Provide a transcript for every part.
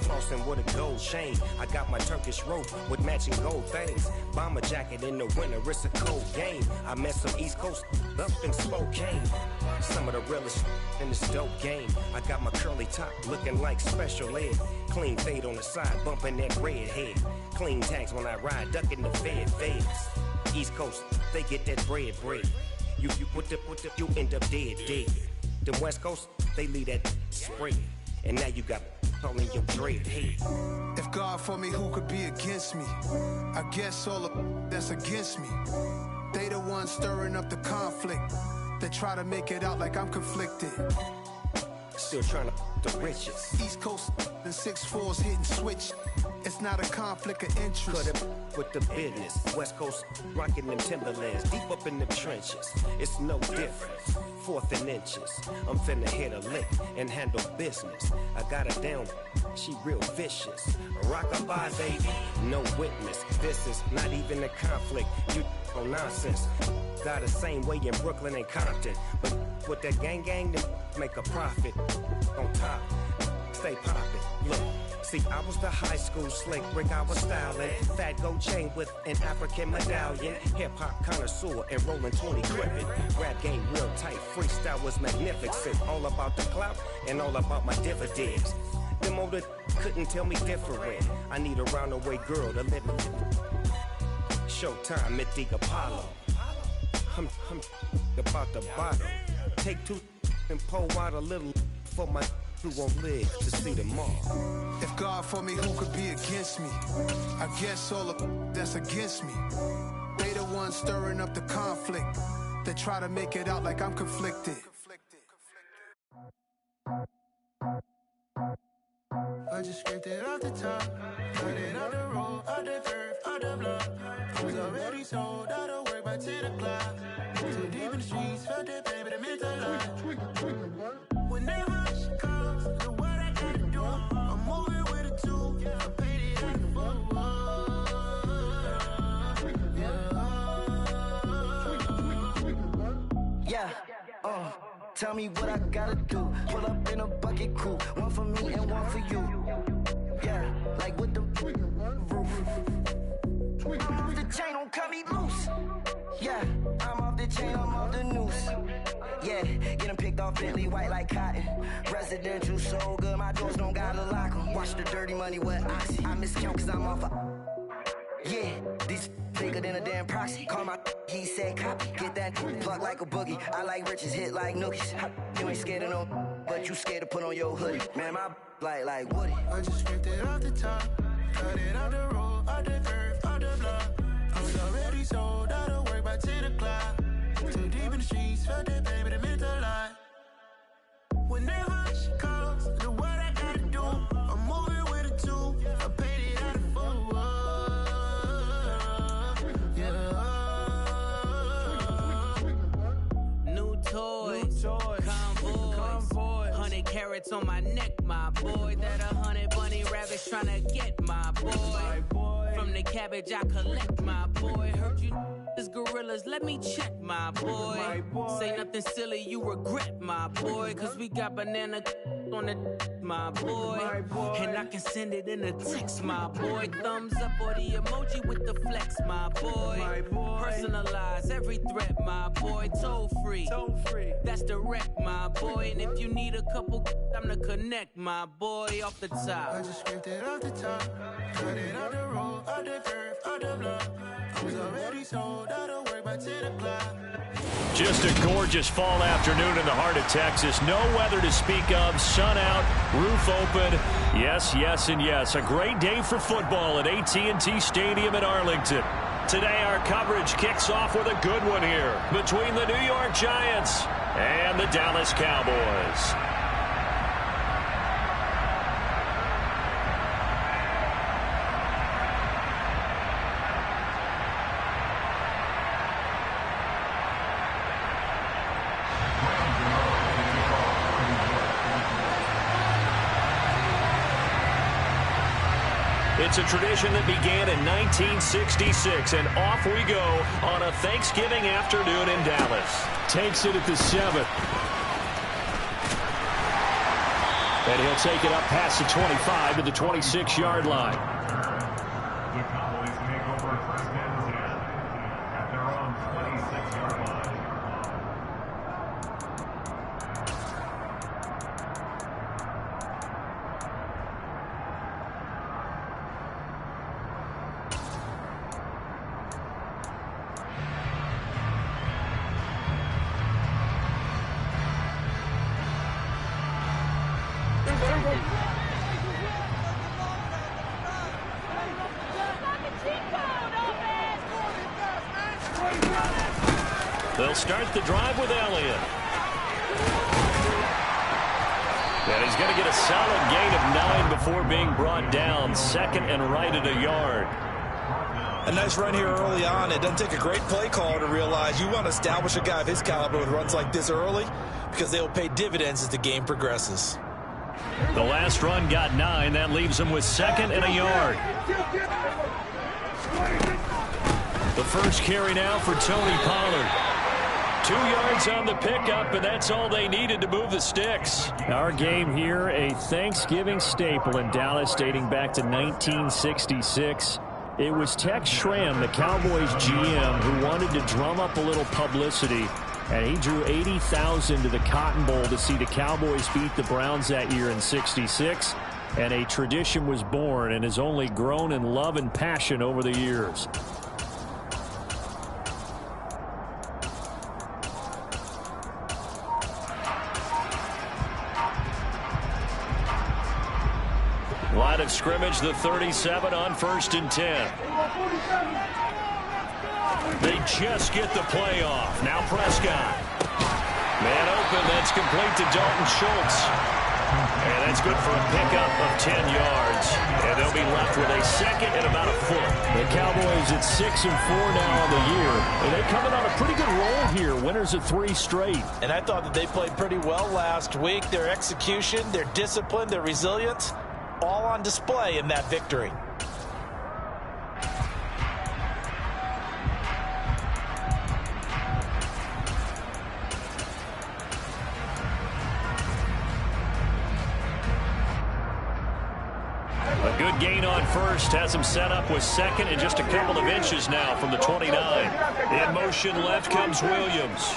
flossing with a gold chain. I got my Turkish rope with matching gold things. Bomber jacket in the winter, it's a cold game. I met some East Coast up in Spokane. Some of the realest in this dope game. I got my curly top looking like special ed. Clean fade on the side, bumping that red head. Clean tags when I ride, ducking the feds. East Coast, they get that bread. You you end up dead. The West Coast, they leave that spread. And now you got all in your dread head. If God for me, who could be against me? I guess all of that's against me. They the ones stirring up the conflict. They try to make it out like I'm conflicted. Still trying to the riches. East Coast and 6'4s hitting switch. It's not a conflict of interest. Cut it with the business. West Coast rocking them Timberlands, deep up in the trenches. It's no difference. 4th and inches. I'm finna hit a lick and handle business. I got her down. She real vicious. Rock-a-bye, baby. No witness. This is not even a conflict. You on nonsense. Got the same way in Brooklyn and Compton. But with that gang, then make a profit. On top, stay poppin'. Look, see, I was the high school slick Rick, I was styling. Fat gold chain with an African medallion. Hip-hop connoisseur and rolling 20 crippin'. Rap game real tight, freestyle was magnificent. All about the clout and all about my dividends. Them older couldn't tell me different. I need a roundaway girl to live with. Showtime at the Apollo. I'm about the bottom. Take 2 and pull out a little for my who won't live to see tomorrow. If God for me, who could be against me? I guess all of that's against me. They the ones stirring up the conflict. They try to make it out like I'm conflicted. I just scraped it off the top, cut it off the road, off the curve, off the block. I was already sold out of work by 10 o'clock. Too deep in the streets, felt that pain, but it meant a lot. Whenever she calls, know what I gotta do. I'm moving with a tool, I paid it out the full. Tell me what I gotta do. Pull up in a bucket crew, one for me and one for you. Yeah, like with the roof. I'm off the chain, don't cut me loose. Yeah, I'm off the chain, I'm off the noose. Yeah, getting picked off Bentley white like cotton. Residential so good, my doors don't gotta lock 'em. Watch the dirty money with Oxy. I miscount cause I'm off yeah, these bigger than a damn proxy. Call my he said copy. Get that plug like a boogie. I like riches, hit like nookies. You ain't scared of no, but you scared to put on your hoodie. Man, my like Woody. I just scraped it off the top, cut it off the road, off the curve, off the block. I was already sold out of work by 10 o'clock. Too deep in the streets, felt that pain, but it meant a lot. Whenever she calls, know what I gotta do. I'm moving with a tool, I paid it out of full. Toys, convoy, 100 carats on my neck, my boy. That 100 bunny rabbits tryna get my boy. From the cabbage I collect, my boy. Heard you is gorillas, let me check, my boy. Say nothing silly, you regret, my boy. Cause we got banana on the my boy. And I can send it in a text, my boy. Thumbs up or the emoji with the flex, my boy. Personalize every threat, my boy. Toll free. That's direct, my boy. And if you need a couple, I'm the connect, my boy. Off the top. I just scraped it off the top, cut it off the road, off the curve, off the block. I was already sold out of work by 10 o'clock. Just a gorgeous fall afternoon in the heart of Texas. No weather to speak of. Sun out, roof open. Yes, yes, and yes. A great day for football at AT&T Stadium in Arlington. Today our coverage kicks off with a good one here between the New York Giants and the Dallas Cowboys. It's a tradition that began in 1966, and off we go on a Thanksgiving afternoon in Dallas. Takes it at the 7. And he'll take it up past the 25 to the 26-yard line. The Cowboys take over first and 10 at their own 26-yard line. They'll start the drive with Elliott. And he's going to get a solid gain of 9 before being brought down. Second and right at a yard. A nice run here early on. It doesn't take a great play call to realize you want to establish a guy of his caliber with runs like this early, because they'll pay dividends as the game progresses. The last run got 9. That leaves him with second and a yard. The first carry now for Tony Pollard. 2 yards on the pickup, and that's all they needed to move the sticks. Our game here, a Thanksgiving staple in Dallas dating back to 1966. It was Tex Schramm, the Cowboys GM, who wanted to drum up a little publicity, and he drew 80,000 to the Cotton Bowl to see the Cowboys beat the Browns that year in '66, and a tradition was born and has only grown in love and passion over the years. Line of scrimmage, the 37 on 1st and 10. They just get the play off. Now Prescott. Man open, that's complete to Dalton Schultz. And that's good for a pickup of 10 yards. And they'll be left with a second and about a foot. The Cowboys at 6-4 now on the year. And they coming on a pretty good roll here. Winners of 3 straight. And I thought that they played pretty well last week. Their execution, their discipline, their resilience, all on display in that victory. A good gain on first has him set up with second and just a couple of inches now from the 29. In motion left comes Williams.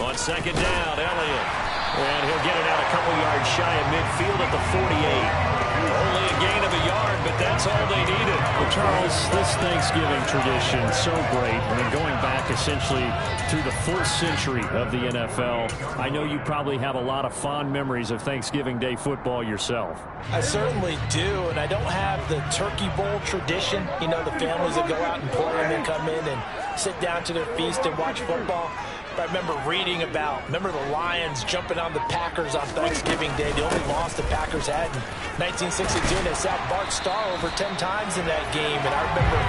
On second down, Elliott. And he'll get it out a couple yards shy of midfield at the 48. Only a gain of a yard, but that's all they needed. Well, Charles, this Thanksgiving tradition, so great. I mean, going back essentially through the 4th century of the NFL. I know you probably have a lot of fond memories of Thanksgiving Day football yourself. I certainly do, and I don't have the Turkey Bowl tradition. You know, the families that go out and play and then come in and sit down to their feast and watch football. I remember reading about, the Lions jumping on the Packers on Thanksgiving Day. The only loss the Packers had in 1962. They sacked Bart Starr over 10 times in that game. And I remember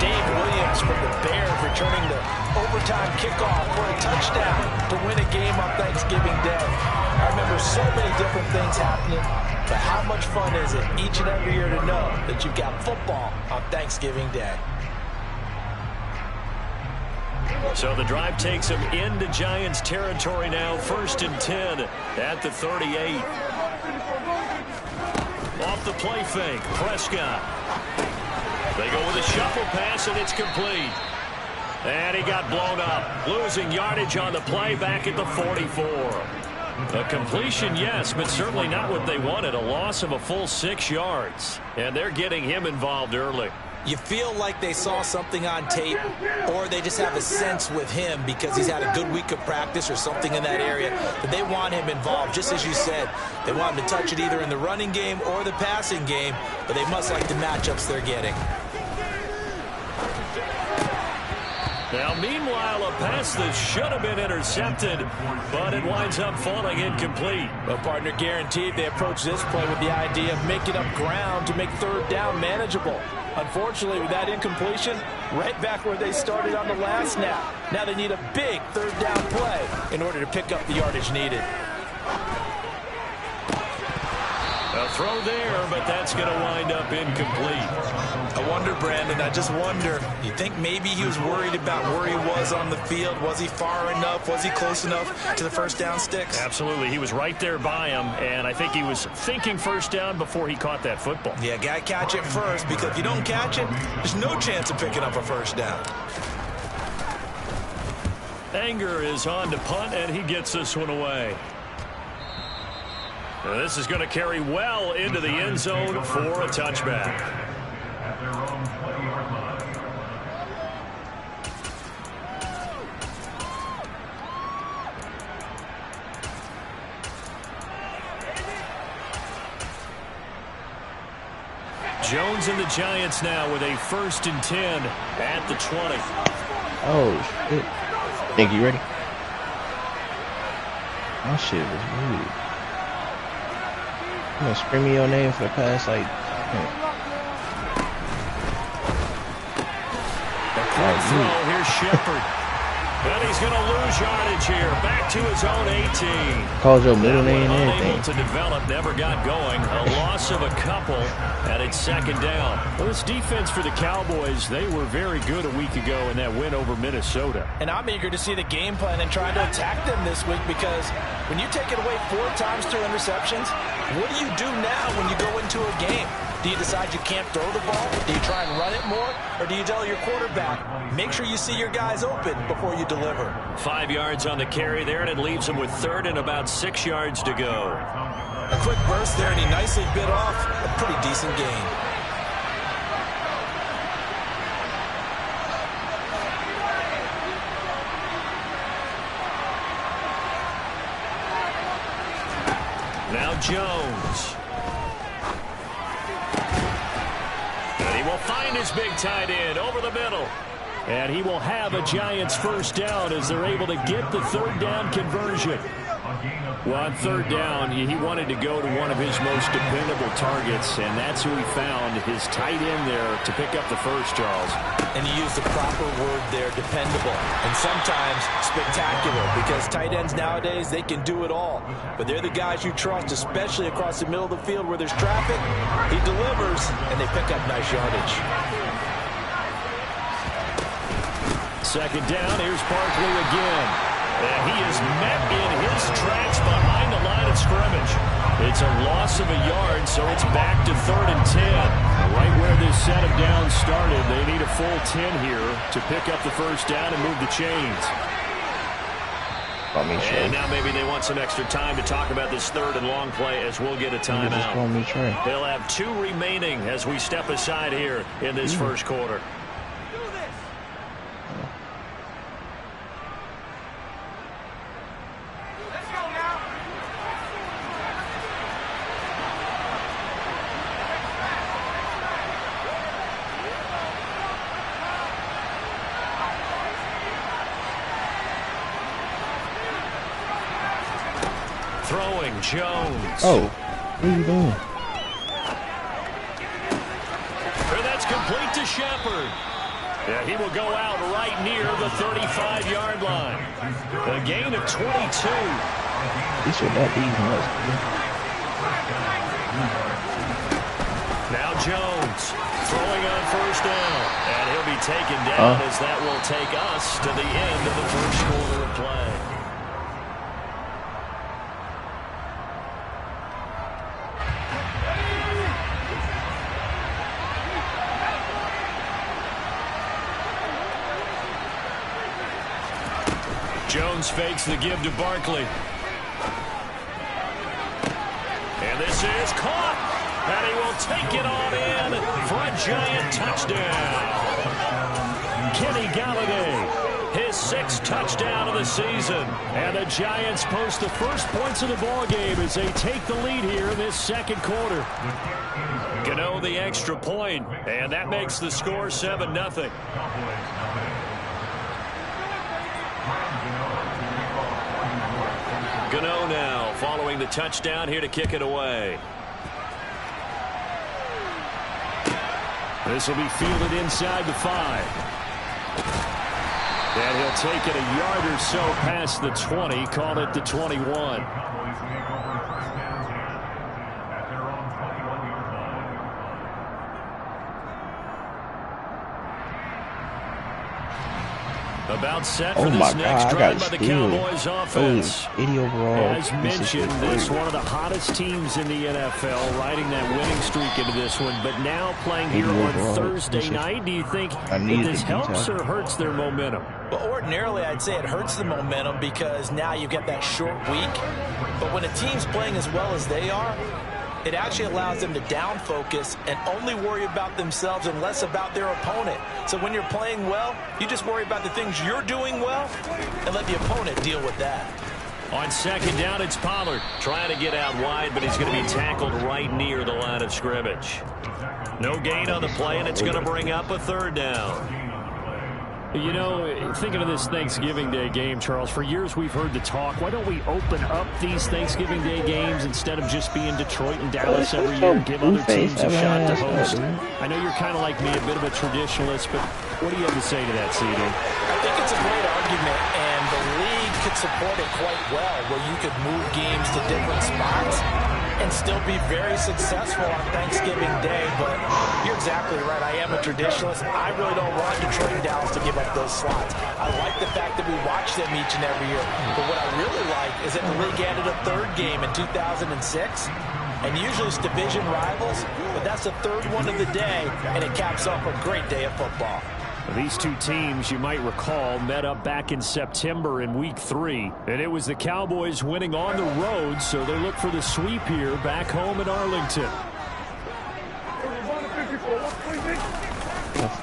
Dave Williams from the Bears returning the overtime kickoff for a touchdown to win a game on Thanksgiving Day. I remember so many different things happening. But how much fun is it each and every year to know that you've got football on Thanksgiving Day? So the drive takes him into Giants territory now. 1st and 10 at the 38. Off the play fake, Prescott. They go with a shuffle pass, and it's complete. And he got blown up, losing yardage on the play back at the 44. A completion, yes, but certainly not what they wanted. A loss of a full 6 yards. And they're getting him involved early. You feel like they saw something on tape, or they just have a sense with him because he's had a good week of practice or something in that area that they want him involved. Just as you said, they want him to touch it either in the running game or the passing game, but they must like the matchups they're getting. Now, meanwhile, a pass that should have been intercepted, but it winds up falling incomplete. Well, partner, guaranteed they approach this play with the idea of making up ground to make 3rd down manageable. Unfortunately, with that incompletion, right back where they started on the last snap. Now they need a big 3rd down play in order to pick up the yardage needed. A A throw there, but that's going to wind up incomplete. I wonder, Brandon, I just wonder, you think maybe he was worried about where he was on the field? Was he far enough? Was he close enough to the first down sticks? Absolutely. He was right there by him, and I think he was thinking first down before he caught that football. Yeah, got to catch it first, because if you don't catch it, there's no chance of picking up a first down. Anger is on to punt, and he gets this one away. This is going to carry well into the end zone for a touchback. At their own 20-yard line. Jones and the Giants now with a 1st and 10 at the 20. Oh, shit. Think you ready? My shit was weird. I'm gonna scream me your name for the past, like, throw, here's Shepard. And he's going to lose yardage here. Back to his own 18. Called your middle name and everything. Unable to develop, never got going. A loss of a couple, and it's 2nd down. Well, this defense for the Cowboys, they were very good a week ago in that win over Minnesota. And I'm eager to see the game plan and try to attack them this week, because when you take it away 4 times through interceptions, what do you do now when you go into a game? Do you decide you can't throw the ball? Do you try and run it more? Or do you tell your quarterback, make sure you see your guys open before you deliver? 5 yards on the carry there, and it leaves him with 3rd and about 6 yards to go. A quick burst there, and he nicely bit off a pretty decent gain. Now Jones. And he will find his big tight end over the middle. And he will have a Giants 1st down as they're able to get the 3rd down conversion. Well, on 3rd down, he wanted to go to one of his most dependable targets, and that's who he found, his tight end there, to pick up the first, Charles. And he used the proper word there, dependable, and sometimes spectacular, because tight ends nowadays, they can do it all. But they're the guys you trust, especially across the middle of the field where there's traffic. He delivers, and they pick up nice yardage. 2nd down, here's Barkley again. And he is met in his tracks behind the line of scrimmage. It's a loss of a yard, so it's back to 3rd and 10. Right where this set of downs started, they need a full 10 here to pick up the 1st down and move the chains. And now maybe they want some extra time to talk about this 3rd and long play, as we'll get a timeout. They'll have 2 remaining as we step aside here in this 1st quarter. Throwing, Jones. Oh, what are you doing? And that's complete to Shepard. Yeah, he will go out right near the 35-yard line. A gain of 22. He should not be much. Now Jones throwing on 1st down. And he'll be taken down as that will take us to the end of the 1st quarter of play. Jones fakes the give to Barkley. And this is caught. And he will take it on in for a Giant touchdown. Kenny Galladay, his 6th touchdown of the season. And the Giants post the first points of the ball game as they take the lead here in this 2nd quarter. Gano the extra point, and that makes the score 7-0. Gano now following the touchdown here to kick it away. This will be fielded inside the 5. And he'll take it a yard or so past the 20, call it the 21. Cowboys make over 1st and 10 at their own About set for this next drive by the Cowboys offense. 80 overall. As mentioned, this one of the hottest teams in the NFL, riding that winning streak into this one, but now playing here on Thursday night. Do you think that this helps or hurts their momentum? Well, ordinarily, I'd say it hurts the momentum because now you get that short week. But when a team's playing as well as they are, it actually allows them to down focus and only worry about themselves and less about their opponent. So when you're playing well, you just worry about the things you're doing well and let the opponent deal with that. On second down, it's Pollard trying to get out wide, but he's going to be tackled right near the line of scrimmage. No gain on the play, and it's going to bring up a third down. You know, thinking of this Thanksgiving Day game, Charles, for years we've heard the talk, why don't we open up these Thanksgiving Day games instead of just being Detroit and Dallas every year and give other teams a shot to host? I know you're kind of like me, a bit of a traditionalist, but what do you have to say to that, CD? I think it's a great argument, and the league could support it quite well, where you could move games to different spots and still be very successful on Thanksgiving Day. But you're exactly right. I am a traditionalist. I really don't want Detroit and Dallas to give up those slots. I like the fact that we watch them each and every year. But what I really like is that the league added a third game in 2006. And usually it's division rivals, but that's the third one of the day, and it caps off a great day of football. These two teams, you might recall, met up back in September in Week 3. And it was the Cowboys winning on the road, so they look for the sweep here back home in Arlington.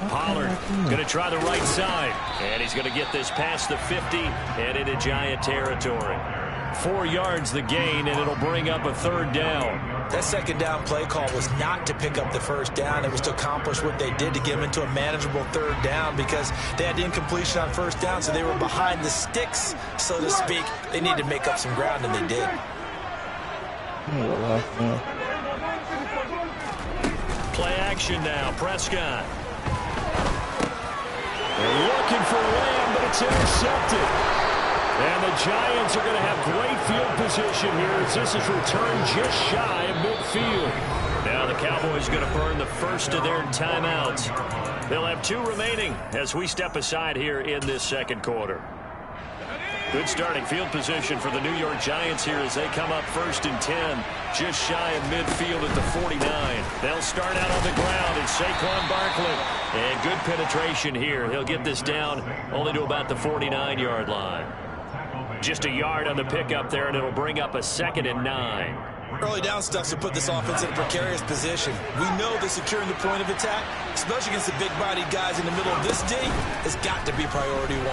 Pollard going to try the right side. And he's going to get this past the 50 and into Giant territory. 4 yards the gain, and it'll bring up a third down. That second down play call was not to pick up the first down. It was to accomplish what they did to get them into a manageable third down because they had the incompletion on first down, so they were behind the sticks, so to speak. They needed to make up some ground, and they did. Play action now. Prescott. They're looking for Lamb, but it's intercepted. And the Giants are going to have great field position here as this is returned just shy of midfield. Now the Cowboys going to burn the first of their timeouts. They'll have 2 remaining as we step aside here in this second quarter. Good starting field position for the New York Giants here as they come up 1st and 10, just shy of midfield at the 49. They'll start out on the ground, and Saquon Barkley. And good penetration here. He'll get this down only to about the 49-yard line. Just a yard on the pickup there, and it'll bring up a 2nd and 9. Early down stuff to put this offense in a precarious position. We know that securing the point of attack, especially against the big-bodied guys in the middle of this day, has got to be priority 1.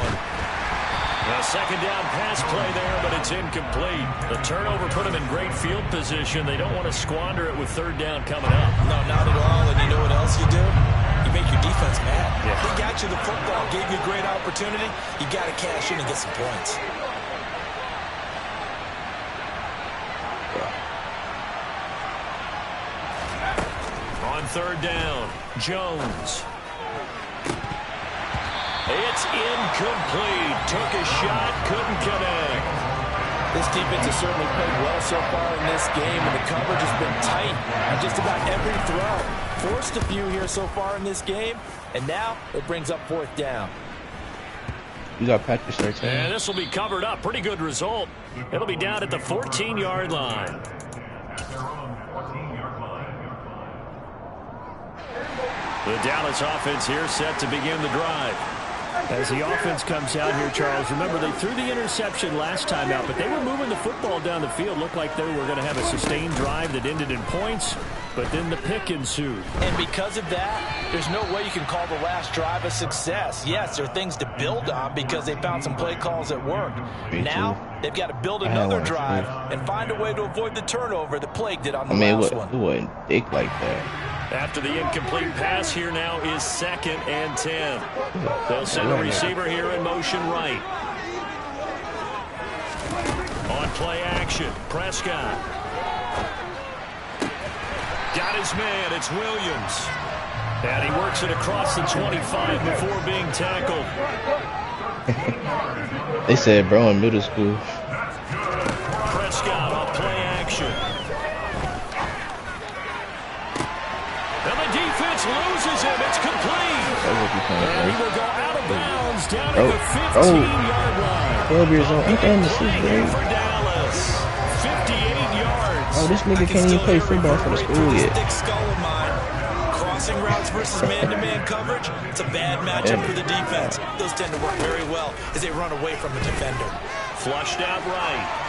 A second down pass play there, but it's incomplete. The turnover put them in great field position. They don't want to squander it with third down coming up. No, not at all. And you know what else you do? You make your defense mad. Yeah. They got you the football, gave you a great opportunity. You got to cash in and get some points. On third down, Jones. It's incomplete. Took a shot, couldn't connect. This defense has certainly played well so far in this game, and the coverage has been tight on just about every throw. Forced a few here so far in this game, and now it brings up 4th down. You got Patrick Sartain. And this will be covered up. Pretty good result. It'll be down at the 14-yard line. The Dallas offense here set to begin the drive. As the offense comes out here, Charles, remember they threw the interception last time out, but they were moving the football down the field. Looked like they were going to have a sustained drive that ended in points, but then the pick ensued. And because of that, there's no way you can call the last drive a success. Yes, there are things to build on because they found some play calls that worked. Now, they've got to build another drive and find a way to avoid the turnover that plagued it on the last one. It wasn't thick like that. After the incomplete pass, here now is 2nd and 10. They'll send a receiver here in motion right. On play action, Prescott. Got his man, it's Williams. And he works it across the 25 before being tackled. They said bro in middle school. Prescott on play action. And the defense loses him. It's complete. And he will go out of bounds down at the 15-yard line. 12 years old. Ain't that in the 6th grade? For Dallas. 58 yards. Oh, this nigga can't even play football for the school yet. Crossing routes versus man-to-man coverage, it's a bad matchup for the defense. Those tend to work very well as they run away from a defender. Flushed out right.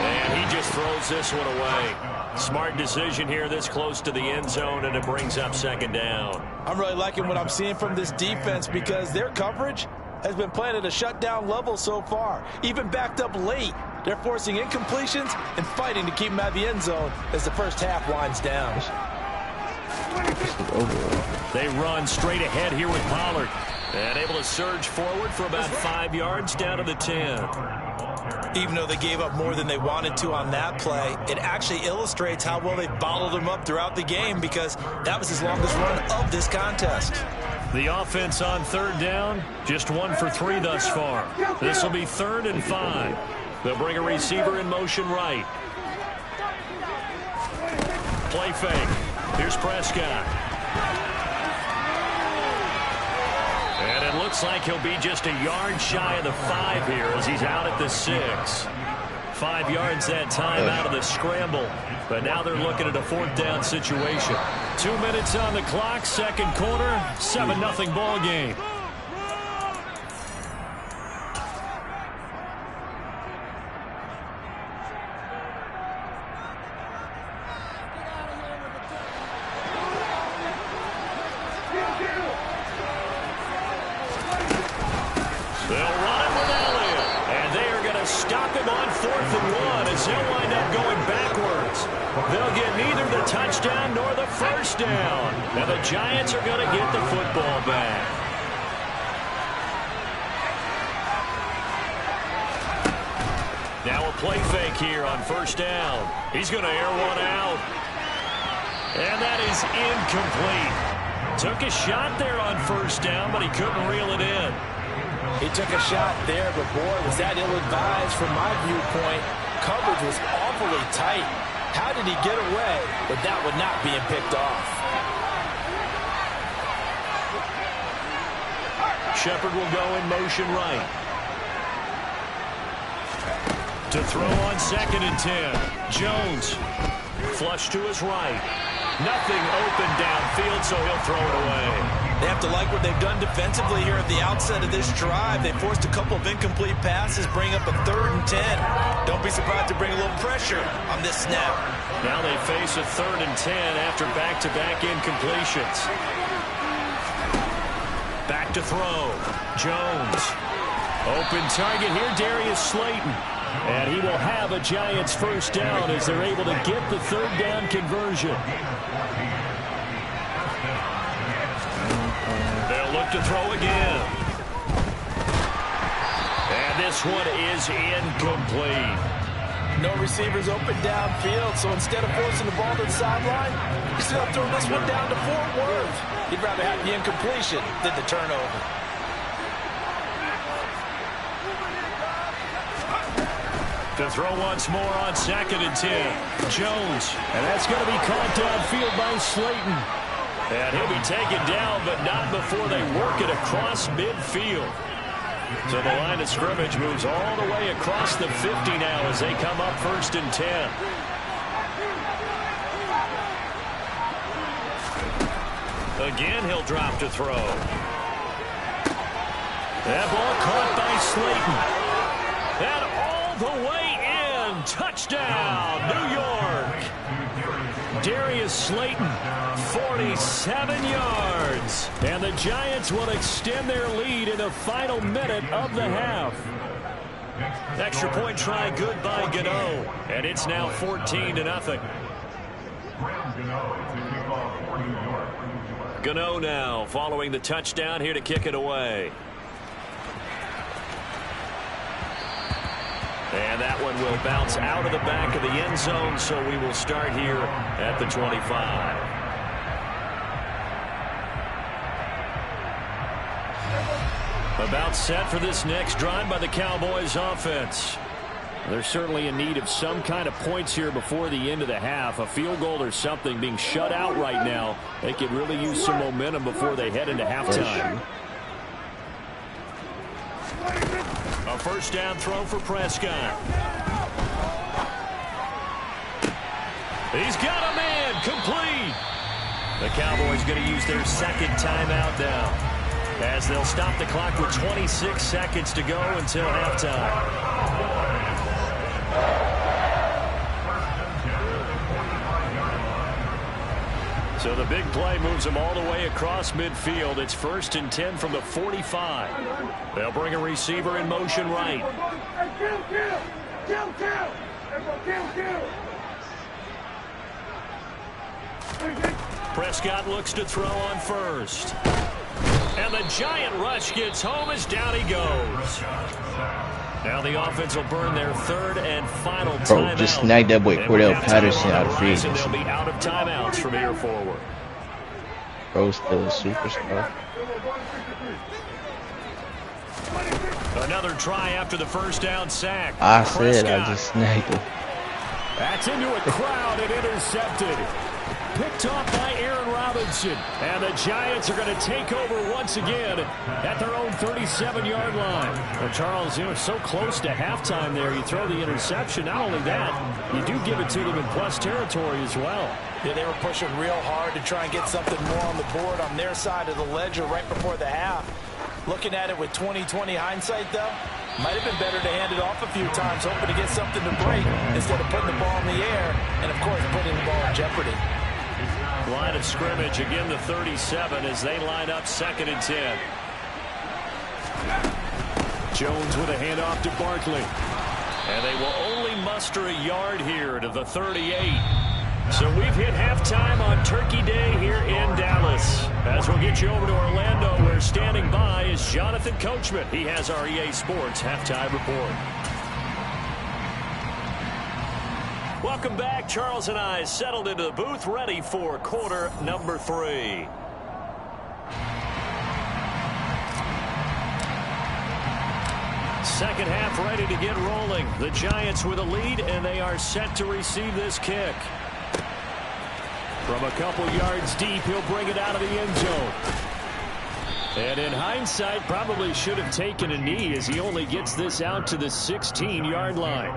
And he just throws this one away. Smart decision here this close to the end zone, and it brings up 2nd down. I'm really liking what I'm seeing from this defense because their coverage has been playing at a shutdown level so far. Even backed up late, they're forcing incompletions and fighting to keep them out of the end zone as the first half winds down. They run straight ahead here with Pollard. And able to surge forward for about 5 yards down to the 10. Even though they gave up more than they wanted to on that play, it actually illustrates how well they bottled them up throughout the game because that was his longest run of this contest. The offense on 3rd down, just 1 for 3 thus far. This will be 3rd and 5. They'll bring a receiver in motion right. Play fake. Here's Prescott. And it looks like he'll be just a yard shy of the 5 here as he's out at the 6. 5 yards that time out of the scramble. But now they're looking at a 4th down situation. 2 minutes on the clock, 2nd quarter, 7-0 ball game. And the Giants are going to get the football back. Now a play fake here on 1st down. He's going to air one out. And that is incomplete. Took a shot there on 1st down, but he couldn't reel it in. He took a shot there, but boy, was that ill-advised from my viewpoint. Coverage was awfully tight. How did he get away with that one not being picked off? Shepard will go in motion right. To throw on 2nd and 10. Jones. Flush to his right. Nothing open downfield, so he'll throw it away. They have to like what they've done defensively here at the outset of this drive. They forced a couple of incomplete passes, bring up a 3rd and 10. Don't be surprised to bring a little pressure on this snap. Now they face a 3rd and 10 after back-to-back incompletions. Back to throw. Jones. Open target here, Darius Slayton. And he will have a Giants 1st down as they're able to get the 3rd down conversion. They'll look to throw again. And this one is incomplete. No receivers open downfield, so instead of forcing the ball to the sideline, he's going to throw this one down to Fort Worth. He'd rather have the incompletion than the turnover. To throw once more on 2nd and 10. Jones. And that's going to be caught downfield by Slayton. And he'll be taken down, but not before they work it across midfield. So the line of scrimmage moves all the way across the 50 now as they come up 1st and 10. Again, he'll drop to throw. That ball caught by Slayton. And all the way in. Touchdown, New York. Darius Slayton, 47 yards. And the Giants will extend their lead in the final minute of the half. Extra point try good by Gano. And it's now 14-0. Gano now following the touchdown here to kick it away. And that one will bounce out of the back of the end zone, so we will start here at the 25. About set for this next drive by the Cowboys offense. They're certainly in need of some kind of points here before the end of the half. A field goal or something. Being shut out right now, they could really use some momentum before they head into halftime. A first down throw for Prescott. He's got a man complete. The Cowboys going to use their second timeout now, as they'll stop the clock with 26 seconds to go until halftime. So the big play moves them all the way across midfield. It's 1st and 10 from the 45. They'll bring a receiver in motion right. Prescott looks to throw on first. And the giant rush gets home as down he goes. Now the offense will burn their third and final timeout. Bro, just snagged that boy Cordell Patterson out of free agency. They'll be out of timeouts from here forward. Bro's still a superstar. Another try after the first down sack. I said I just snagged him. That's into a crowd and intercepted. Picked off by Aaron Robinson. And the Giants are going to take over once again at their own 37-yard line. Well, Charles, you know, so close to halftime there. You throw the interception. Not only that, you do give it to them in plus territory as well. Yeah, they were pushing real hard to try and get something more on the board on their side of the ledger right before the half. Looking at it with 20/20 hindsight, though, might have been better to hand it off a few times, hoping to get something to break instead of putting the ball in the air and, of course, putting the ball in jeopardy. Line of scrimmage, again the 37 as they line up 2nd and 10. Jones with a handoff to Barkley. And they will only muster a yard here to the 38. So we've hit halftime on Turkey Day here in Dallas. As we'll get you over to Orlando, where standing by is Jonathan Coachman. He has our EA Sports halftime report. Welcome back. Charles and I settled into the booth, ready for quarter number 3. Second half ready to get rolling. The Giants with a lead, and they are set to receive this kick. From a couple yards deep, he'll bring it out of the end zone. And in hindsight, probably should have taken a knee as he only gets this out to the 16-yard line.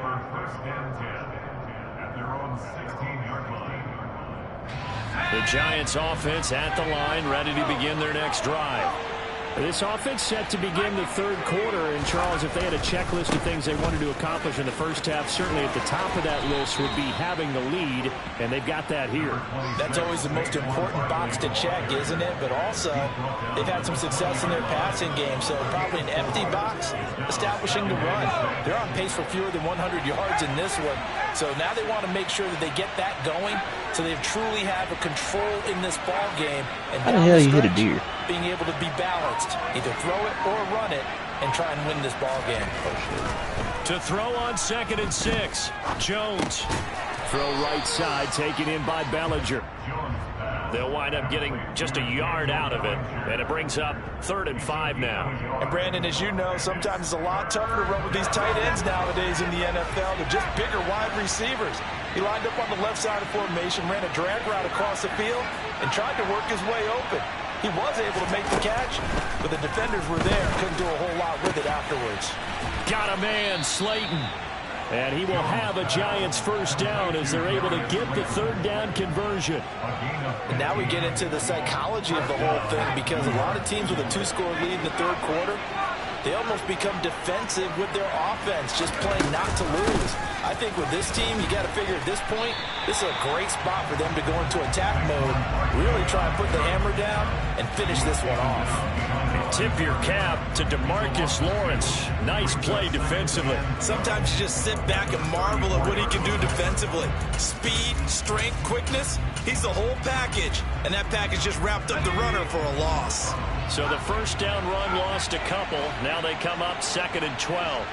The Giants offense at the line, ready to begin their next drive. This offense set to begin the third quarter. And, Charles, if they had a checklist of things they wanted to accomplish in the first half, certainly at the top of that list would be having the lead, and they've got that here. That's always the most important box to check, isn't it? But also, they've had some success in their passing game, so probably an empty box, establishing the run. They're on pace for fewer than 100 yards in this one, so now they want to make sure that they get that going so they truly have a control in this ball game. And how the hell you hit a deer? Being able to be balanced, either throw it or run it, and try and win this ball game. To throw on 2nd and 6, Jones. Throw right side, taken in by Bellinger. They'll wind up getting just a yard out of it, and it brings up 3rd and 5 now. And Brandon, as you know, sometimes it's a lot tougher to run with these tight ends nowadays in the NFL. They're just bigger wide receivers. He lined up on the left side of formation, ran a drag route across the field, and tried to work his way open. He was able to make the catch, but the defenders were there and couldn't do a whole lot with it afterwards. Got a man, Slayton. And he will have a Giants first down as they're able to get the 3rd down conversion. And now we get into the psychology of the whole thing, because a lot of teams with a 2-score lead in the third quarter, they almost become defensive with their offense, just playing not to lose. I think with this team, you got to figure at this point, this is a great spot for them to go into attack mode, really try and put the hammer down and finish this one off. Tip your cap to DeMarcus Lawrence. Nice play defensively. Sometimes you just sit back and marvel at what he can do defensively. Speed, strength, quickness, he's the whole package. And that package just wrapped up the runner for a loss. So the first down run lost a couple. Now they come up 2nd and 12.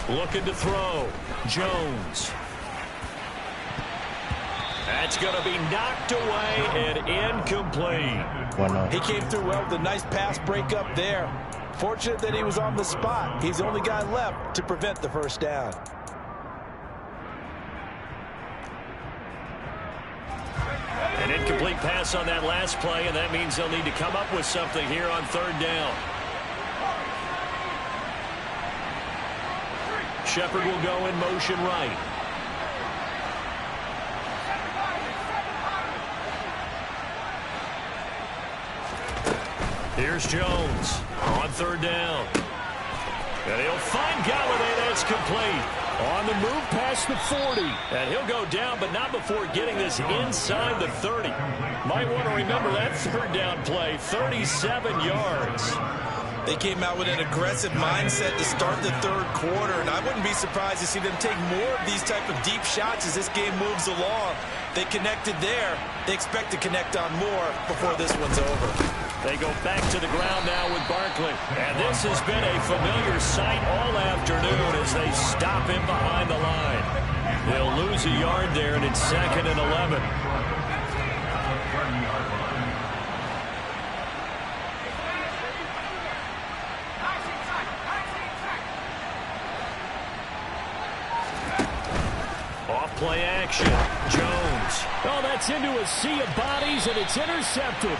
Looking to throw. Jones. That's going to be knocked away and incomplete. He came through well with a nice pass breakup there. Fortunate that he was on the spot. He's the only guy left to prevent the first down. An incomplete pass on that last play, and that means they'll need to come up with something here on third down. Shepard will go in motion right. Here's Jones on third down. And he'll find Galladay. That's complete. On the move past the 40. And he'll go down, but not before getting this inside the 30. Might want to remember that third down play. 37 yards. They came out with an aggressive mindset to start the third quarter, and I wouldn't be surprised to see them take more of these type of deep shots as this game moves along. They connected there. They expect to connect on more before this one's over. They go back to the ground now with Barkley. And this has been a familiar sight all afternoon as they stop him behind the line. They'll lose a yard there, and it's 2nd and 11. Off-play action. Jones. Oh, that's into a sea of bodies, and it's intercepted.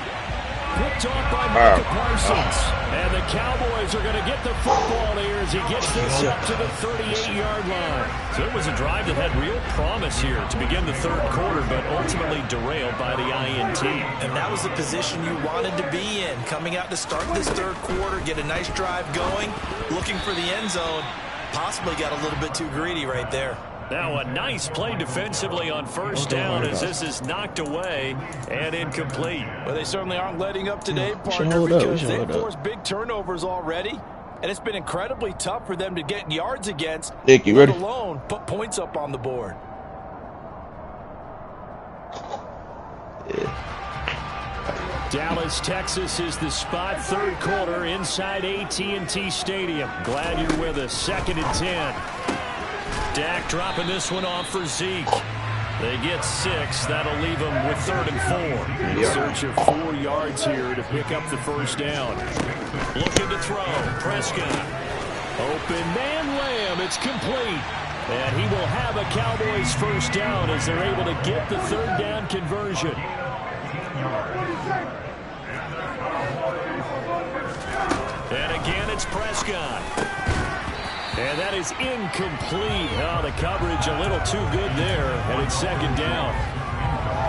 Picked off by Micah Parsons. And the Cowboys are going to get the football here as he gets this up to the 38-yard line. So it was a drive that had real promise here to begin the third quarter, but ultimately derailed by the INT. And that was the position you wanted to be in. Coming out to start this third quarter, get a nice drive going, looking for the end zone. Possibly got a little bit too greedy right there. Now a nice play defensively on first down as this is knocked away and incomplete. Well, they certainly aren't letting up today, partner, because they've forced big turnovers already. And it's been incredibly tough for them to get yards against. Nick, you ready? Let alone put points up on the board. Dallas, Texas is the spot. Third quarter inside AT&T Stadium. Glad you're with us. 2nd and 10. Dak dropping this one off for Zeke. They get 6. That'll leave them with 3rd and 4. In search of 4 yards here to pick up the first down. Looking to throw. Prescott. Open man Lamb. It's complete. And he will have a Cowboys first down as they're able to get the third down conversion. And again, it's Prescott. And that is incomplete. Oh, the coverage a little too good there, and it's 2nd down.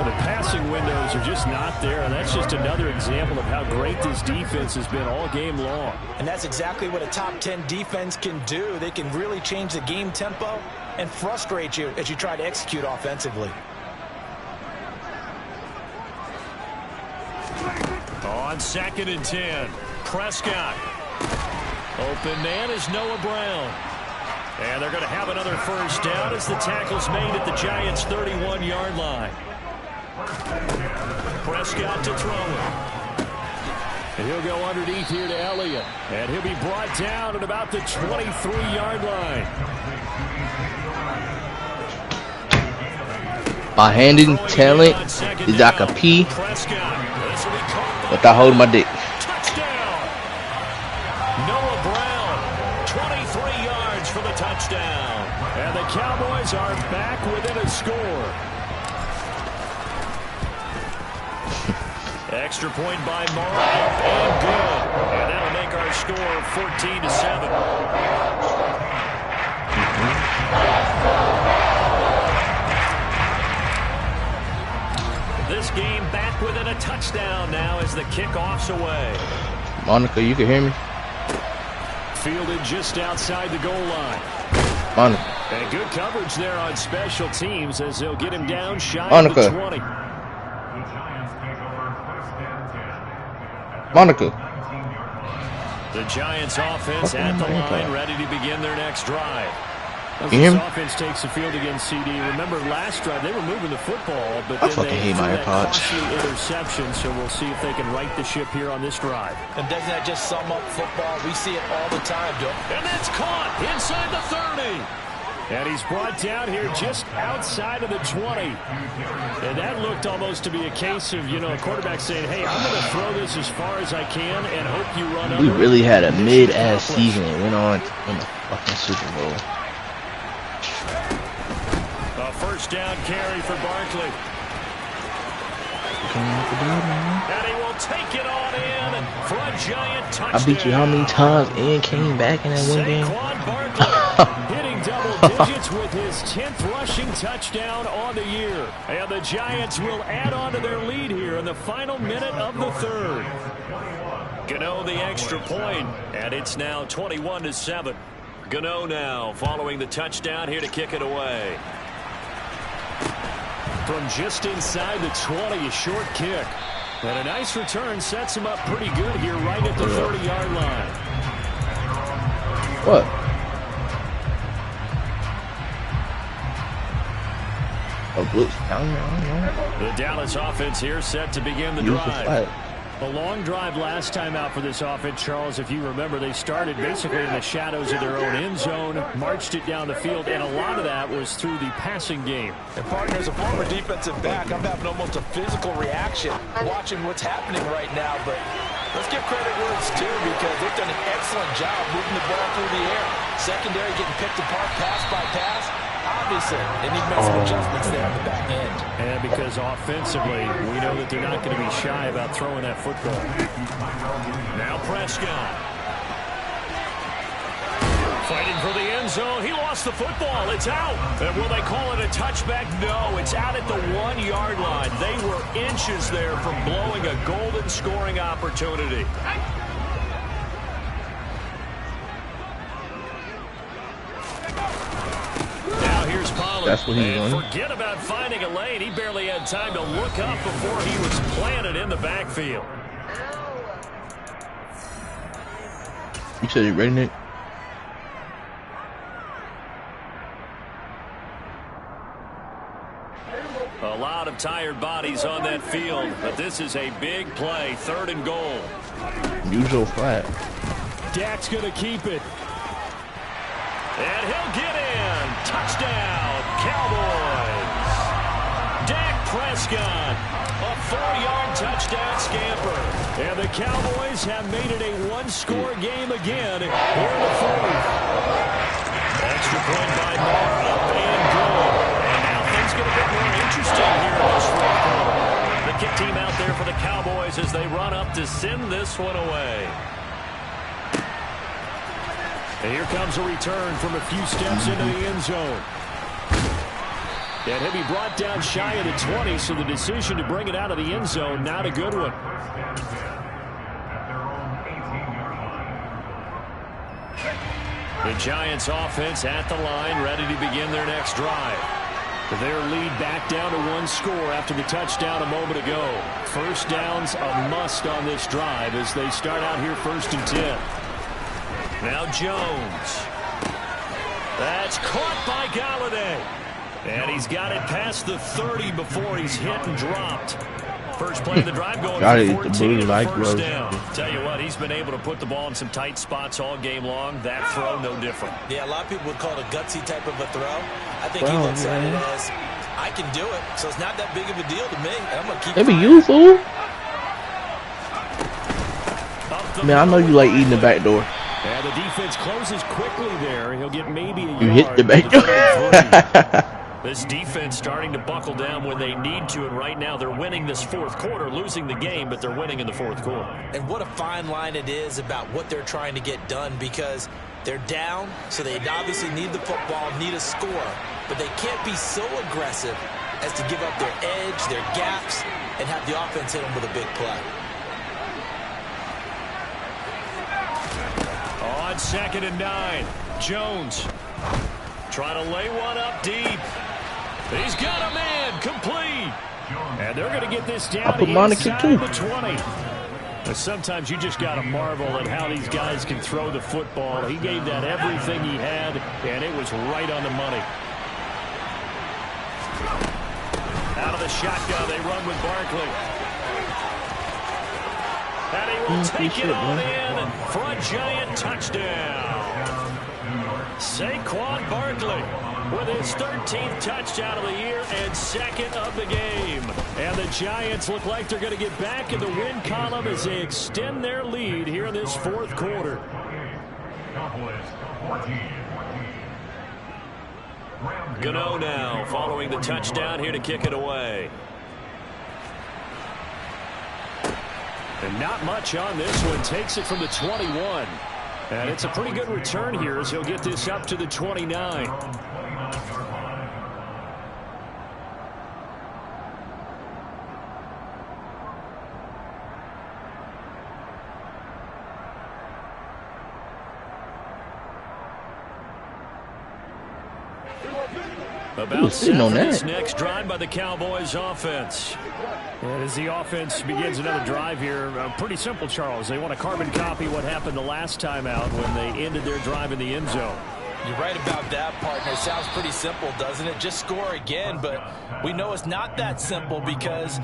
Well, the passing windows are just not there, and that's just another example of how great this defense has been all game long. And that's exactly what a top 10 defense can do. They can really change the game tempo and frustrate you as you try to execute offensively. On 2nd and 10, Prescott. Open man is Noah Brown. And they're going to have another first down as the tackle's made at the Giants' 31-yard line. Prescott to throw it. And he'll go underneath here to Elliott. And he'll be brought down at about the 23-yard line. My handling talent is I can pee without holding my dick. Touchdown. And the Cowboys are back within a score. Extra point by Morrow, and good. And that'll make our score 14-7. This game back within a touchdown now as the kickoff's away. Monica, you can hear me? Fielded just outside the goal line. Monica. And good coverage there on special teams as they'll get him down shy Monica. of the 20. Monica. The Giants offense at the line, ready to begin their next drive. As this offense takes the field against CD. Remember last drive, they were moving the football, but then they threw that costly interception, so we'll see if they can right the ship here on this drive. And doesn't that just sum up football? We see it all the time, Joe. And that's caught inside the 30. And he's brought down here just outside of the 20. And that looked almost to be a case of, a quarterback saying, hey, I'm going to throw this as far as I can and hope you run We under. really had a mid-ass season and went on to win the fucking Super Bowl. A first down carry for Barkley. And he will take it on in for a giant touchdown. I beat you how many times and came back in that one game? Barkley hitting double digits with his 10th rushing touchdown on the year. And the Giants will add on to their lead here in the final minute of the third. Gano the extra point, and it's now 21-7. Gano now following the touchdown here to kick it away. From just inside the 20, a short kick. And a nice return sets him up pretty good here right at the 30-yard line. What? A blitz down there. The Dallas offense here set to begin the drive. A long drive last time out for this offense, Charles. If you remember, they started basically in the shadows of their own end zone, marched it down the field, and a lot of that was through the passing game. And partner, as a former defensive back, I'm having almost a physical reaction watching what's happening right now. But let's give credit where it's due, because they've done an excellent job moving the ball through the air. Secondary getting picked apart pass by pass. Obviously, they need to make some adjustments there on the back end. And because offensively, we know that they're not going to be shy about throwing that football. Now Prescott. Fighting for the end zone. He lost the football. It's out. And will they call it a touchback? No, it's out at the 1-yard line. They were inches there from blowing a golden scoring opportunity. That's what he's doing. Forget about finding a lane. He barely had time to look up before he was planted in the backfield. You said you ready, Nick? A lot of tired bodies on that field, but this is a big play, 3rd and goal. Usual flat. Dak's going to keep it. And he'll get in. Touchdown, Cowboys. Dak Prescott, a 4-yard touchdown scamper. And the Cowboys have made it a one-score game again here in the fourth. Extra point by Moore, up and good. And now things get a bit more interesting here in this fourth quarter. The kick team out there for the Cowboys as they run up to send this one away. And here comes a return from a few steps into the end zone. And he'll be brought down shy of the 20, so the decision to bring it out of the end zone, not a good one. The Giants offense at the line, ready to begin their next drive. Their lead back down to 1 score after the touchdown a moment ago. First down's a must on this drive as they start out here 1st and 10. Now Jones. That's caught by Galladay. And he's got it past the 30 before he's hit and dropped. First play of the drive going for 14 and first down. Tell you what, he's been able to put the ball in some tight spots all game long. That throw, no different. Yeah, a lot of people would call it a gutsy type of a throw. I think he looks at it as, I can do it, so it's not that big of a deal to me. And I'm going to keep it. Maybe you, fool. Man, I know you like eating the back door. And the defense closes quickly there. He'll get maybe a yard. You hit the back door. This defense starting to buckle down when they need to, and right now they're winning this fourth quarter, losing the game, but they're winning in the fourth quarter. And what a fine line it is about what they're trying to get done, because they're down, so they obviously need the football, need a score, but they can't be so aggressive as to give up their edge, their gaps, and have the offense hit them with a big play. On 2nd and 9, Jones trying to lay one up deep. He's got a man, complete. And they're going to get this down inside the 20. But sometimes you just got to marvel at how these guys can throw the football. He gave that everything he had, and it was right on the money. Out of the shotgun, they run with Barkley. And he will take it on in for a giant touchdown. Saquon Barkley with his 13th touchdown of the year and second of the game. And the Giants look like they're going to get back in the win column as they extend their lead here in this fourth quarter. Gano now following the touchdown here to kick it away. And not much on this one. Takes it from the 21. And it's a pretty good return here as he'll get this up to the 29. About set for this next drive by the Cowboys offense. And as the offense begins another drive here, pretty simple, Charles. They want to carbon copy what happened the last time out when they ended their drive in the end zone. You're right about that, partner. It sounds pretty simple, doesn't it? Just score again, but we know it's not that simple because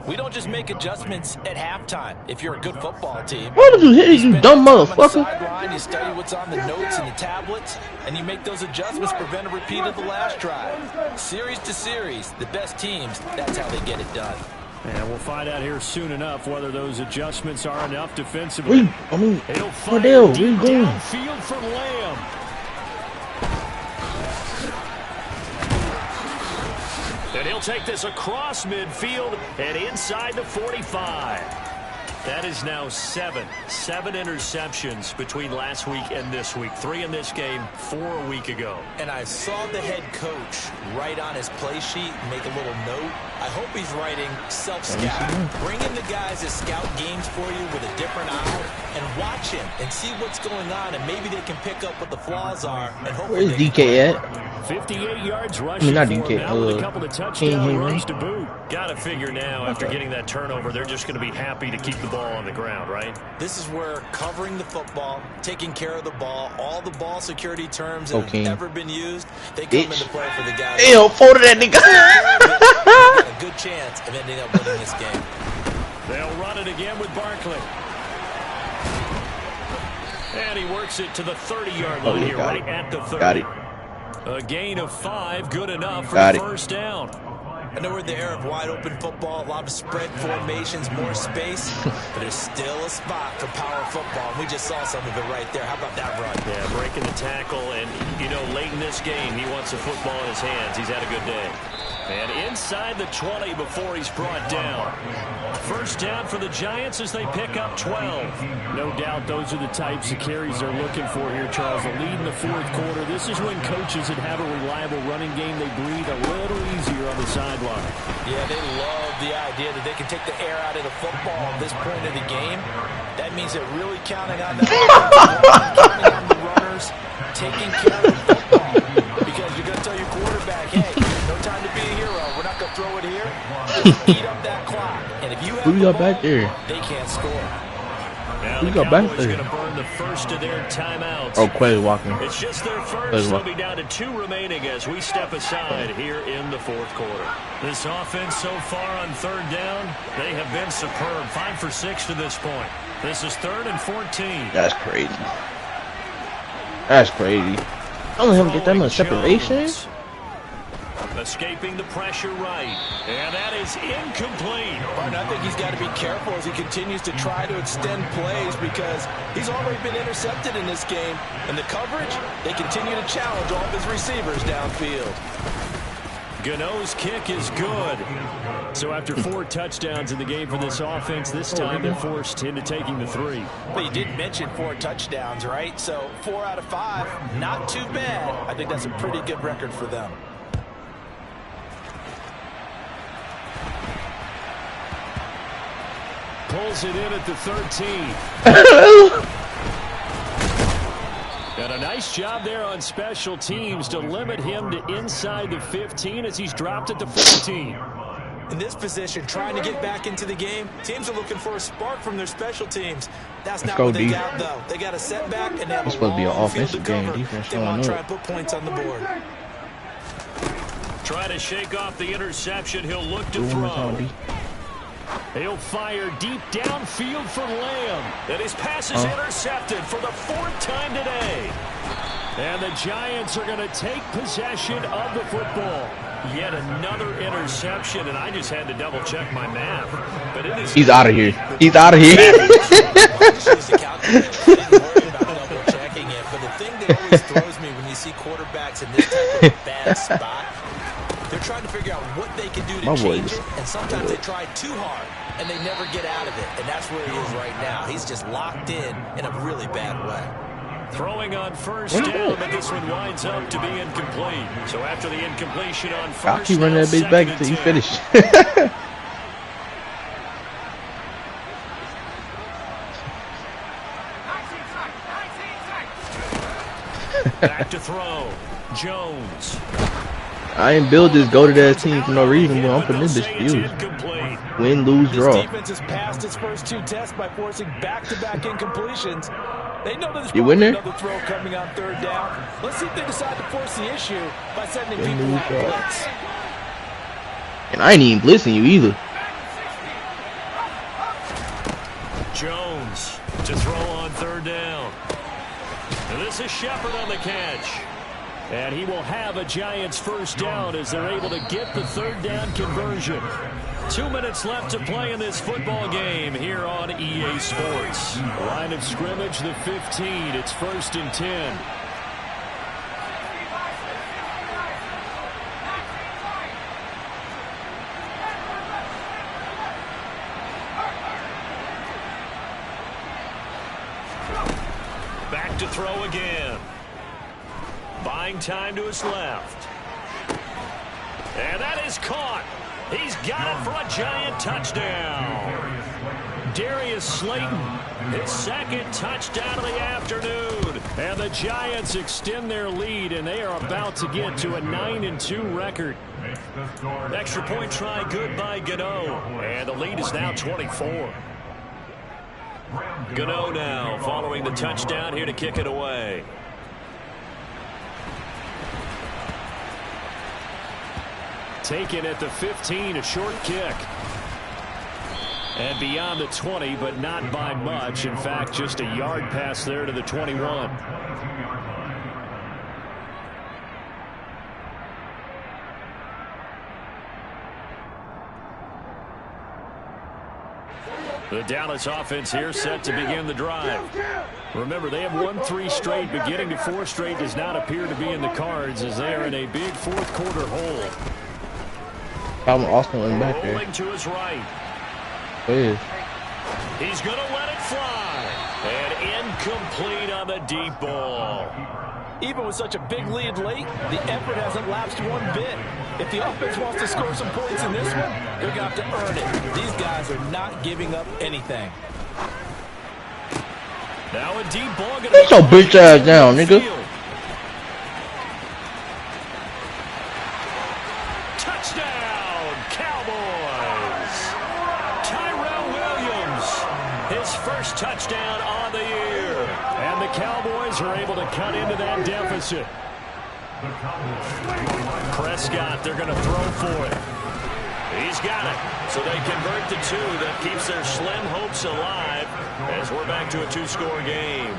we don't just make adjustments at halftime. If you're a good football team, why did you hit you dumb motherfucker? Sideline, you study what's on the notes and the tablets, and you make those adjustments, prevent a repeat of the last drive. Series to series, the best teams, that's how they get it done. And we'll find out here soon enough whether those adjustments are enough defensively. He'll fire deep downfield from Lamb. And he'll take this across midfield and inside the 45. That is now seven interceptions between last week and this week. 3 in this game, 4 a week ago. And I saw the head coach write on his play sheet, make a little note. I hope he's writing self-scout. Bring in the guys that scout games for you with a different eye and watch him and see what's going on, and maybe they can pick up what the flaws are. And where's DK at? 58 yards rushing not for DK, him now with a couple of touchdown runs to boot. Got to figure now after getting that turnover, they're just going to be happy to keep the ball on the ground, right? This is where covering the football, taking care of the ball, all the ball security terms that have ever been used, they come into play for the guys. Ew, folded that nigga. A good chance of ending up winning this game. They'll run it again with Barkley. And he works it to the 30-yard line here, right at the 30. Got it. A gain of 5, good enough for the first down. I know we're in the era of wide-open football, a lot of spread formations, more space, but there's still a spot for power football. We just saw some of it right there. How about that run? Yeah, breaking the tackle, and, you know, late in this game, he wants the football in his hands. He's had a good day. And inside the 20 before he's brought down. First down for the Giants as they pick up 12. No doubt those are the types of carries they're looking for here, Charles. The lead in the fourth quarter. This is when coaches that have a reliable running game, they breathe a little easier on the sideline. Yeah, they love the idea that they can take the air out of the football at this point of the game. That means they're really counting on that. Counting on the runners, taking care of the football. Because you're going to tell your quarterback, hey, no time to be a hero. We're not going to throw it here. Just eat up that clock. And if you have the ball, back there? They can't score. Now the Cowboys going to burn the first of their timeouts. Oh, Quay walking. It's just their first. They'll be down to 2 remaining as we step aside here in the fourth quarter. This offense so far on third down, they have been superb. 5 for 6 to this point. This is 3rd and 14. That's crazy. That's crazy. I don't have to get that much separation. Escaping the pressure right. And that is incomplete. Martin, I think he's got to be careful as he continues to try to extend plays because he's already been intercepted in this game. And the coverage, they continue to challenge all of his receivers downfield. Gano's kick is good. So after 4 touchdowns in the game for this offense, this time they're forced into taking the 3. But you did mention 4 touchdowns, right? So 4 out of 5, not too bad. I think that's a pretty good record for them. Pulls it in at the 13. And a nice job there on special teams to limit him to inside the 15 as he's dropped at the 14. In this position, trying to get back into the game, teams are looking for a spark from their special teams. That's not what they got, though. They got a setback, and they have a long field to cover. They want to try and put points on the board. Try to shake off the interception. He'll look to throw. He'll fire deep downfield for Lamb. And his pass is intercepted for the 4th time today. And the Giants are going to take possession of the football. Yet another interception, and I just had to double-check my math. But it is. He's out of here. He's out of here. Double-checking it, but the thing that always throws me when you see quarterbacks in this type of bad spot, they're trying to figure out what they can do to change it, and sometimes they try too hard, and they never get out of it, and that's where he is right now. He's just locked in a really bad way. Throwing on first down, but this one winds up to be incomplete. So after the incompletion on first, I'll keep running that bitch back until you finish. Back to throw. Jones. I ain't build this go-to-ass team for no reason, but I'm putting this bitch to use. Win, lose, draw. This defense has passed its first 2 tests by forcing back-to-back incompletions. They know there's probably another throw coming on 3rd down. Let's see if they decide to force the issue by sending people out blitz. And I ain't even blitzing you either. Jones to throw on 3rd down. And this is Shepard on the catch. And he will have a Giants first down as they're able to get the 3rd down conversion. 2 minutes left to play in this football game here on EA Sports. Line of scrimmage, the 15. It's 1st and 10. Back to throw again. Buying time to his left. And that is caught. He's got it for a Giant touchdown. Darius Slayton, his 2nd touchdown of the afternoon. And the Giants extend their lead, and they are about to get to a 9-2 record. Extra point try good by Gano. And the lead is now 24. Gano now following the touchdown here to kick it away. Taken at the 15, a short kick. And beyond the 20, but not by much. In fact, just a yard pass there to the 21. The Dallas offense here set to begin the drive. Remember, they have won 3 straight, but getting to 4 straight does not appear to be in the cards as they are in a big 4th quarter hole. I'm Austin went back there. Rolling to his right. Please. He's going to let it fly. And incomplete on the deep ball. Even with such a big lead late, the effort hasn't lapsed one bit. If the offense wants to score some points in this one, they're going to have to earn it. These guys are not giving up anything. Now a deep ball. Get your bitch ass down, nigga. Touchdown, Cowboys. Tyrell Williams, his first touchdown on the year. And the Cowboys are able to cut into that deficit. Prescott, they're going to throw for it. He's got it. So they convert to 2. That keeps their slim hopes alive as we're back to a 2-score game.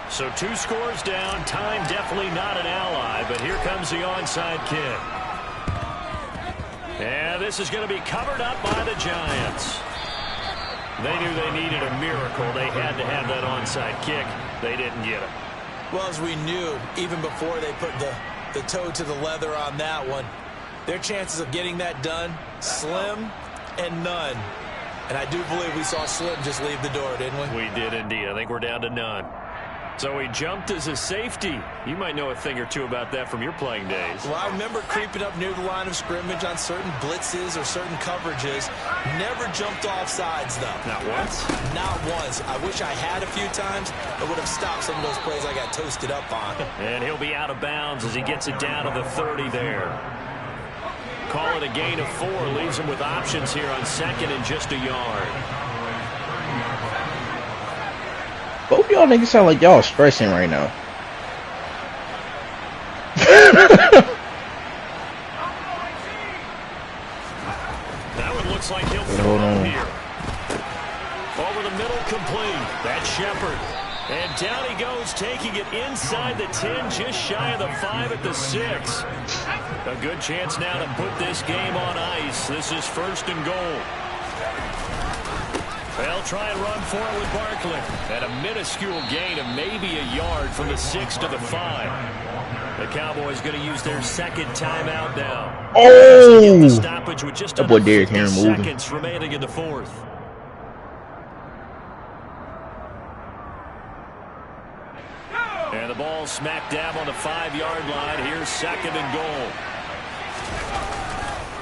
So 2 scores down. Time definitely not an ally, but here comes the onside kick. And this is going to be covered up by the Giants. They knew they needed a miracle. They had to have that onside kick. They didn't get it. Well, as we knew, even before they put the toe to the leather on that one, their chances of getting that done, slim and none. And I do believe we saw Slim just leave the door, didn't we? We did indeed. I think we're down to none. So he jumped as a safety. You might know a thing or two about that from your playing days. Well, I remember creeping up near the line of scrimmage on certain blitzes or certain coverages. Never jumped off sides, though. Not once? Not once. I wish I had a few times. It would have stopped some of those plays I got toasted up on. And he'll be out of bounds as he gets it down to the 30 there. Call it a gain of 4. Leaves him with options here on 2nd and just a yard. Both y'all niggas sound like y'all stressing right now. That one looks like he'll throw it here. Over the middle, complete. That's Shepard. And down he goes, taking it inside the 10, just shy of the 5 at the 6. A good chance now to put this game on ice. This is 1st and goal. They'll try and run for it with Barkley. And a minuscule gain of maybe a yard from the 6 to the 5. The Cowboys going to use their 2nd timeout now. Oh! The stoppage with just that boy under Derrick 50 Henry seconds remaining in the 4th. And the ball smack dab on the 5-yard line. Here's 2nd and goal.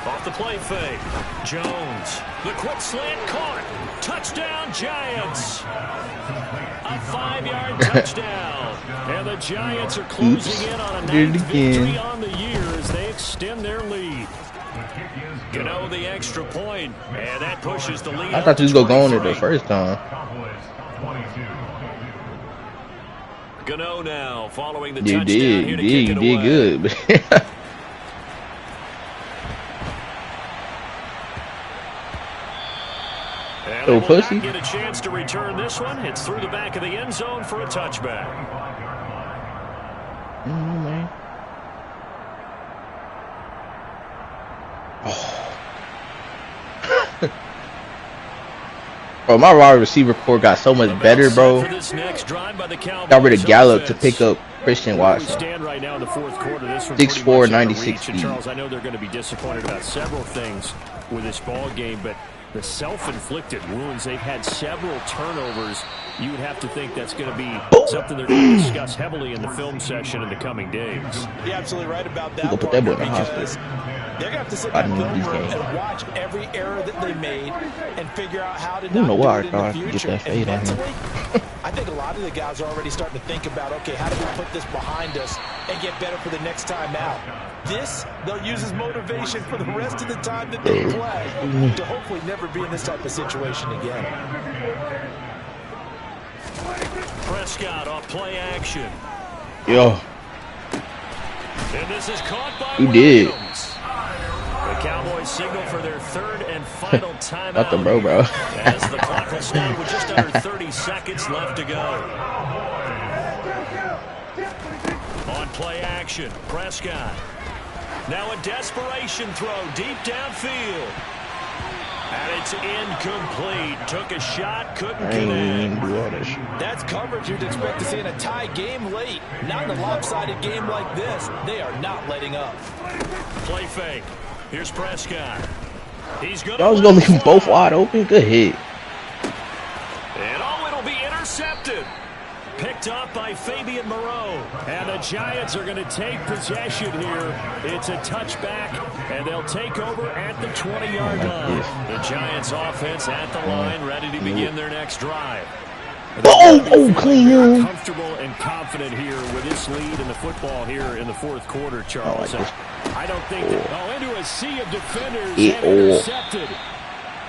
Off the play fake. Jones. The quick slant caught. Touchdown, Giants. A 5-yard touchdown. And the Giants are closing in on a 9th victory on the year as they extend their lead. You know, the extra point, and that pushes the lead. I thought you was going to go on it the first time. Gano now following the you touchdown here to kick it away. You did good. And they will not get a chance to return this one. It's through the back of the end zone for a touchback. Man. Bro, my wide receiver core got so much better, bro. Got rid of Gallup to pick up Christian Watson. Right now in the 4th quarter, this 6'4", 96 feet. Charles, I know they're going to be disappointed about several things with this ball game, but the self-inflicted wounds, they've had several turnovers. You would have to think that's going to be something they're going to discuss heavily in the film session in the coming days. You're absolutely right about that. We'll put that boy in the hospital. They're going to have to sit down and watch every error that they made and figure out how to I don't know why I thought I could get that fade on him. I think a lot of the guys are already starting to think about, okay, how do we put this behind us and get better for the next time out? This, they'll use as motivation for the rest of the time that they play to hopefully never be in this type of situation again. Prescott off play action. Yo. And this is caught by Who Williams. did? The Cowboys signal for their 3rd and final timeout. Not the bro. As the clock will stop with just under 30 seconds left to go. On play action, Prescott. Now a desperation throw deep downfield. And it's incomplete. Took a shot, couldn't connect. That's coverage you'd expect to see in a tie game late. Not in a lopsided game like this. They are not letting up. Play fake. Here's Prescott. He's going to leave them both wide open. Good hit. And it'll be intercepted. Picked up by Fabian Moreau. And the Giants are going to take possession here. It's a touchback, and they'll take over at the 20-yard line. The Giants offense at the line, ready to begin their next drive. Clean. Comfortable and confident here with this lead in the football here in the 4th quarter, Charles. I don't think that, into a sea of defenders and intercepted.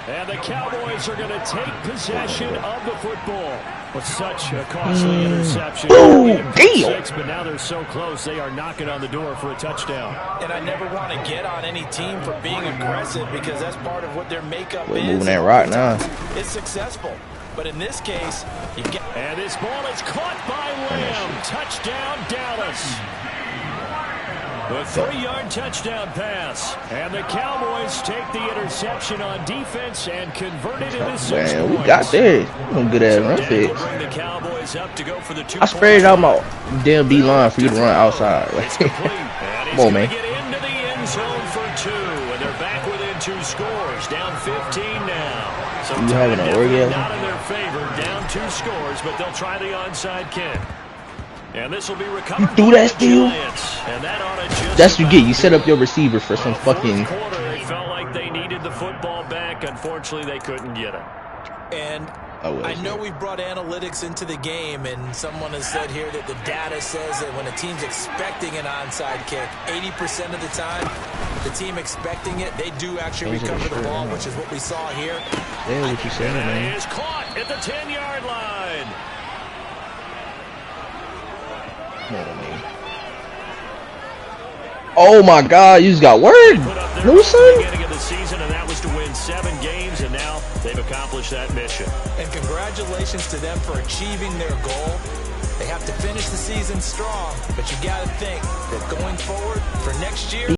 And the Cowboys are going to take possession of the football. With such a costly interception. But now they're so close, they are knocking on the door for a touchdown. And I never want to get on any team for being aggressive because that's part of what their makeup We're is. moving that rock now. It's successful. But in this case, you get... And this ball is caught by Lamb. Touchdown, Dallas. The 3-yard touchdown pass. And the Cowboys take the interception on defense and convert it into 6 points. Man, we got there. Some good ass run fix. I spread it out my damn B line for you to run outside. Come on, man. Get into the end zone for 2, and they're back within 2 scores. Down 15 now. So you having an orgasm? Not in their favor. Down 2 scores, but they'll try the onside kick. And this will be recovered. You do that still? That's what you get. You set up your receiver for some fucking. They felt like they needed the football back. Unfortunately, they couldn't get it. And I know we brought analytics into the game, and someone has said here that the data says that when a team's expecting an onside kick, 80% of the time, the team expecting it, they do actually recover the ball, which is what we saw here. Yeah, what you saying, man? It is caught at the 10-yard line. Oh my God, you just got word. Put up their Newsom? Beginning of the season, and that was to win 7 games, and now they've accomplished that mission. And congratulations to them for achieving their goal. They have to finish the season strong, but you got to think that going forward for next year,